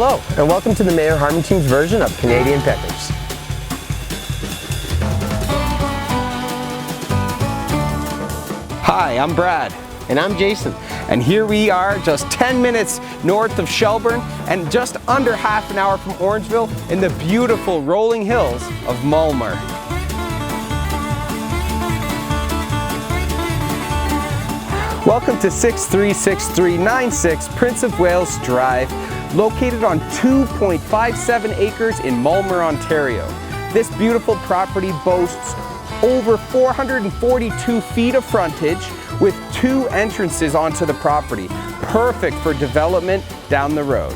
Hello, and welcome to the Mayer-Harman Team's version of Canadian Pickers. Hi, I'm Brad. And I'm Jason. And here we are just 10 minutes north of Shelburne and just under half an hour from Orangeville in the beautiful rolling hills of Mulmur. Welcome to 636396 Prince of Wales Drive, located on 2.57 acres in Mulmur, Ontario. This beautiful property boasts over 442 feet of frontage with 2 entrances onto the property, perfect for development down the road.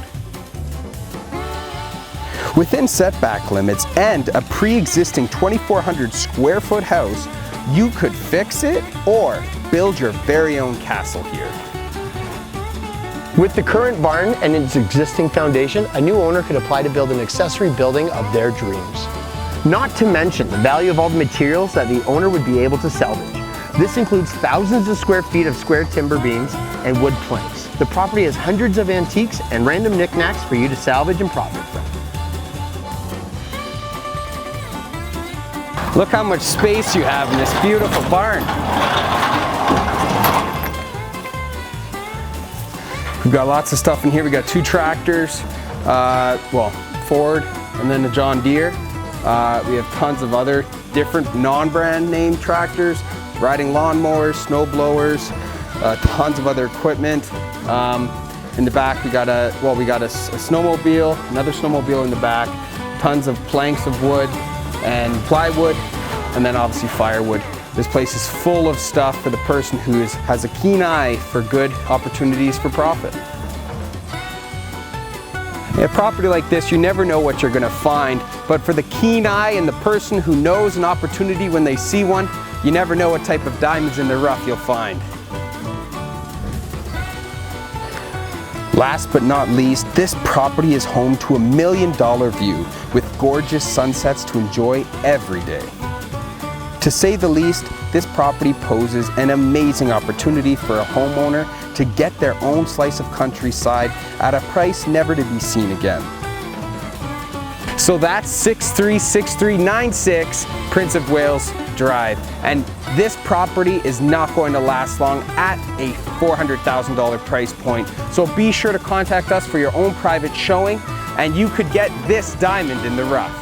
Within setback limits and a pre-existing 2,400 square foot house, you could fix it or build your very own castle here. With the current barn and its existing foundation, a new owner could apply to build an accessory building of their dreams. Not to mention the value of all the materials that the owner would be able to salvage. This includes thousands of square feet of square timber beams and wood planks. The property has hundreds of antiques and random knickknacks for you to salvage and profit from. Look how much space you have in this beautiful barn. We've got lots of stuff in here. We got 2 tractors, Ford and then a John Deere. We have tons of other different non-brand name tractors, riding lawnmowers, snow blowers, tons of other equipment. In the back we got a snowmobile, another snowmobile in the back, tons of planks of wood and plywood, and then obviously firewood. This place is full of stuff for the person who has a keen eye for good opportunities for profit. In a property like this, you never know what you're going to find, but for the keen eye and the person who knows an opportunity when they see one, you never know what type of diamonds in the rough you'll find. Last but not least, this property is home to a $1 million view with gorgeous sunsets to enjoy every day. To say the least, this property poses an amazing opportunity for a homeowner to get their own slice of countryside at a price never to be seen again. So that's 636396 Prince of Wales Drive, and this property is not going to last long at a $400,000 price point. So be sure to contact us for your own private showing, and you could get this diamond in the rough.